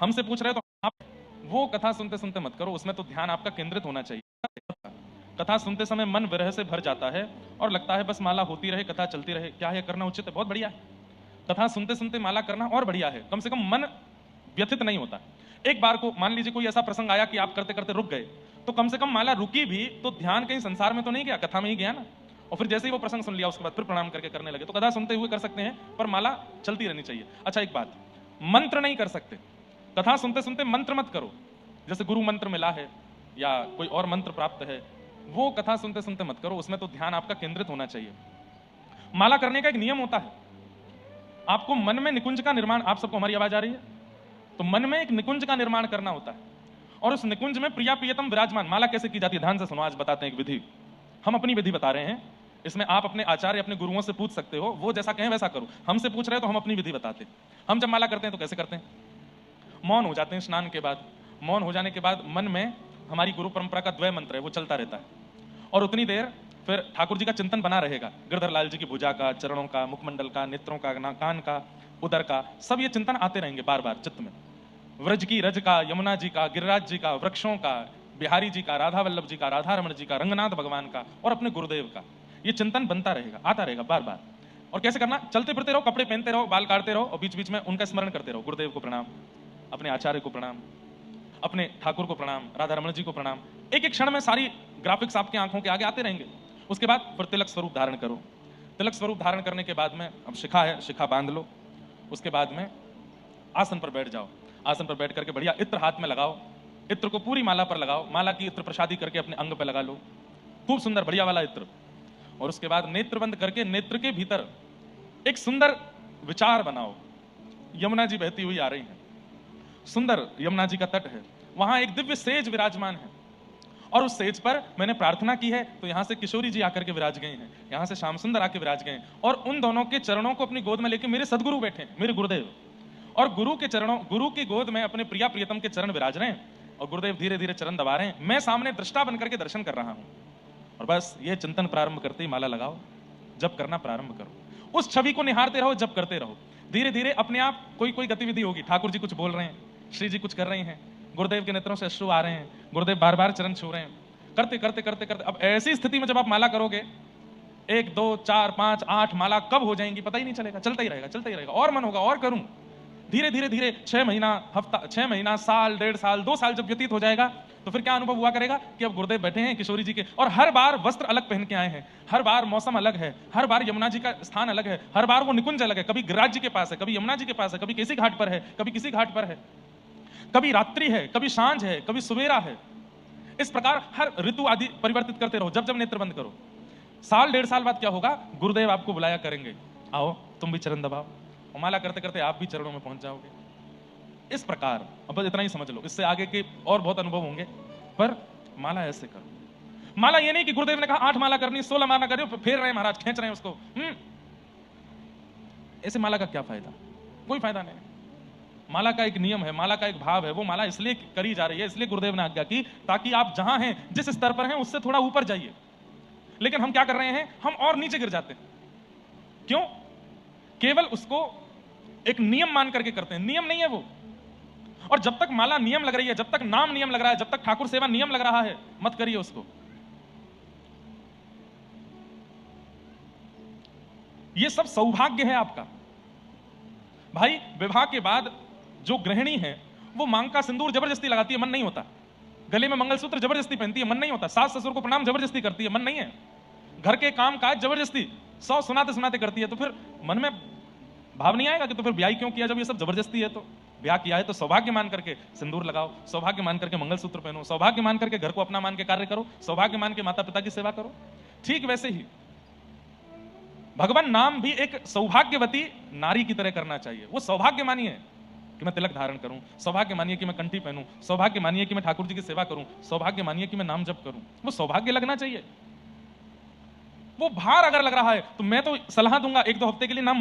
हमसे पूछ रहे हो तो आप वो कथा सुनते सुनते मत करो, उसमें तो ध्यान आपका केंद्रित होना चाहिए। कथा सुनते समय मन विरह से भर जाता है और लगता है बस माला होती रहे, कथा चलती रहे। क्या है करना उचित है? बहुत बढ़िया है। कथा सुनते सुनते माला करना और बढ़िया है, कम से कम मन व्यथित नहीं होता। एक बार को मान लीजिए कोई ऐसा प्रसंग आया कि आप करते करते रुक गए, तो कम से कम माला रुकी भी तो ध्यान कहीं संसार में तो नहीं गया, कथा में ही गया ना। और फिर जैसे ही वो प्रसंग सुन लिया उसके बाद फिर प्रणाम करके करने लगे। तो कथा सुनते हुए कर सकते हैं, पर माला चलती रहनी चाहिए। अच्छा एक बात, मंत्र नहीं कर सकते। कथा सुनते सुनते मंत्र मत करो। जैसे गुरु मंत्र मिला है या कोई और मंत्र प्राप्त है, वो कथा सुनते सुनते मत करो, उसमें तो ध्यान आपका केंद्रित होना चाहिए। माला करने का एक नियम होता है, आपको मन में निकुंज का निर्माण, आप सबको हमारी आवाज आ रही है? तो मन में एक निकुंज का निर्माण करना होता है और उस निकुंज में प्रिया प्रियतम विराजमान। माला कैसे की जाती है ध्यान से सुनो, आज बताते हैं एक विधि। हम अपनी विधि बता रहे हैं, इसमें आप अपने आचार्य अपने गुरुओं से पूछ सकते हो, वो जैसा कहें वैसा करो। हमसे पूछ रहे हो तो हम अपनी विधि बताते हैं। हम जब माला करते हैं तो कैसे करते हैं? मौन हो जाते हैं स्नान के बाद। मौन हो जाने के बाद मन में हमारी गुरु परंपरा का द्वय मंत्र है, वो चलता रहता है और उतनी देर फिर ठाकुर जी का चिंतन बना रहेगा। गिरधर लाल जी की भुजा का, चरणों का, मुखमंडल का, नेत्रों का, कान का, उदर का, सब ये चिंतन आते रहेंगे बार बार चित्त में। व्रज की रज का, यमुना जी का, गिरिराज जी का, वृक्षों का, बिहारी जी का, राधा वल्लभ जी का, राधा रमण जी का, रंगनाथ भगवान का और अपने गुरुदेव का, ये चिंतन बनता रहेगा, आता रहेगा बार बार। और कैसे करना? चलते फिरते रहो, कपड़े पहनते रहो, बाल काटते रहो और बीच बीच में उनका स्मरण करते रहो। गुरुदेव को प्रणाम, अपने आचार्य को प्रणाम, अपने ठाकुर को प्रणाम, राधा रमण जी को प्रणाम। एक एक क्षण में सारी ग्राफिक्स आपकी आंखों के आगे आते रहेंगे। उसके बाद फिर तिलक स्वरूप धारण करो। तिलक स्वरूप धारण करने के बाद में अब शिखा है, शिखा बांध लो। उसके बाद में आसन पर बैठ जाओ। आसन पर बैठ करके बढ़िया इत्र हाथ में लगाओ। इत्र को पूरी माला पर लगाओ। माला की इत्र प्रसादी करके अपने अंग पर लगा लो, खूब सुंदर बढ़िया वाला इत्र। और उसके बाद नेत्र बंद करके नेत्र के भीतर एक सुंदर विचार बनाओ। यमुना जी बहती हुई आ रही है, सुंदर यमुना जी का तट है, वहां एक दिव्य सेज विराजमान है और उस सेज पर मैंने प्रार्थना की है तो यहां से किशोरी जी आकर के विराज गए हैं, यहां से श्याम सुंदर आके विराज गए हैं और उन दोनों के चरणों को अपनी गोद में लेके मेरे सदगुरु बैठे हैं, मेरे गुरुदेव। और गुरु के चरणों, गुरु की गोद में अपने प्रिया प्रियतम के चरण विराज रहे हैं और गुरुदेव धीरे धीरे चरण दबा रहे हैं। मैं सामने दृष्टा बनकर के दर्शन कर रहा हूं और बस ये चिंतन प्रारंभ करते ही माला लगाओ, जब करना प्रारंभ करो। उस छवि को निहारते रहो, जब करते रहो। धीरे धीरे अपने आप कोई कोई गतिविधि होगी। ठाकुर जी कुछ बोल रहे हैं, श्री जी कुछ कर रहे हैं, गुरुदेव के नेत्रों से अश्रु आ रहे हैं, गुरुदेव बार बार चरण छू रहे हैं। करते करते करते करते अब ऐसी स्थिति में जब आप माला करोगे, 1 2 4 5 8 माला कब हो जाएंगी पता ही नहीं चलेगा। चलता ही रहेगा, चलता ही रहेगा और मन होगा और करूं। धीरे धीरे धीरे 6 महीना, हफ्ता, 6 महीना, साल, 1.5 साल, 2 साल जब व्यतीत हो जाएगा तो फिर क्या अनुभव हुआ करेगा कि अब गुरुदेव बैठे हैं किशोरी जी के और हर बार वस्त्र अलग पहन के आए हैं, हर बार मौसम अलग है, हर बार यमुना जी का स्थान अलग है, हर बार वो निकुंज अलग है। कभी गिरिराज जी के पास है, कभी यमुना जी के पास है, कभी किसी घाट पर है, कभी किसी घाट पर है, कभी रात्रि है, कभी सांझ है, कभी सवेरा है। इस प्रकार हर ऋतु आदि परिवर्तित करते रहो, जब जब नेत्र बंद करो। साल 1.5 साल बाद क्या होगा, गुरुदेव आपको बुलाया करेंगे, आओ तुम भी चरण दबाओ, और माला करते करते आप भी चरणों में पहुंच जाओगे। इस प्रकार अब बस इतना ही समझ लो, इससे आगे के और बहुत अनुभव होंगे, पर माला ऐसे करो। माला ये नहीं कि गुरुदेव ने कहा 8 माला करनी, 16 माला करो, फेर रहे हैं महाराज, खींच रहे हैं उसको। ऐसे माला का क्या फायदा? कोई फायदा नहीं। माला का एक नियम है, माला का एक भाव है, वो माला इसलिए करी जा रही है, इसलिए गुरुदेव ने आज्ञा की ताकि आप जहां हैं, जिस स्तर पर हैं, उससे थोड़ा ऊपर जाइए। लेकिन हम क्या कर रहे हैं, हम और नीचे गिर जाते हैं। क्यों? केवल उसको एक नियम मान करके करते हैं। नियम नहीं है वो। और जब तक माला नियम लग रही है, जब तक नाम नियम लग रहा है, जब तक ठाकुर सेवा नियम लग रहा है, मत करिए उसको। ये सब सौभाग्य है आपका। भाई विवाह के बाद जो गृहिणी है वो मांग का सिंदूर जबरदस्ती लगाती है, मन नहीं होता। गले में मंगलसूत्र जबरदस्ती पहनती है, मन नहीं होता। सास ससुर को प्रणाम जबरदस्ती करती है, मन नहीं है। घर के काम काज जबरदस्ती 100 सुनाते सुनाते करती है, तो फिर मन में भाव नहीं आएगा कि तो फिर ब्याह क्यों किया जब ये सब जबरदस्ती है। तो ब्याह किया है तो सौभाग्य मान करके सिंदूर लगाओ, सौभाग्य मान करके मंगलसूत्र पहनो, सौभाग्य मान करके घर को अपना मान के कार्य करो, सौभाग्य मान के माता पिता की सेवा करो। ठीक वैसे ही भगवान नाम भी एक सौभाग्यवती नारी की तरह करना चाहिए। वो सौभाग्य मानिए कि मैं तिलक धारण करूं, सौभाग्य मानिए कि मैं कंठी पहनूं, सौभाग्य मानिए कि मैं ठाकुर जी की सेवा करूं, सौभाग्य मानिए कि मैं नाम जप करूं। वो सौभाग्य लगना चाहिए। वो भार अगर लग रहा है तो मैं तो सलाह दूंगा 1-2 हफ्ते के लिए नाम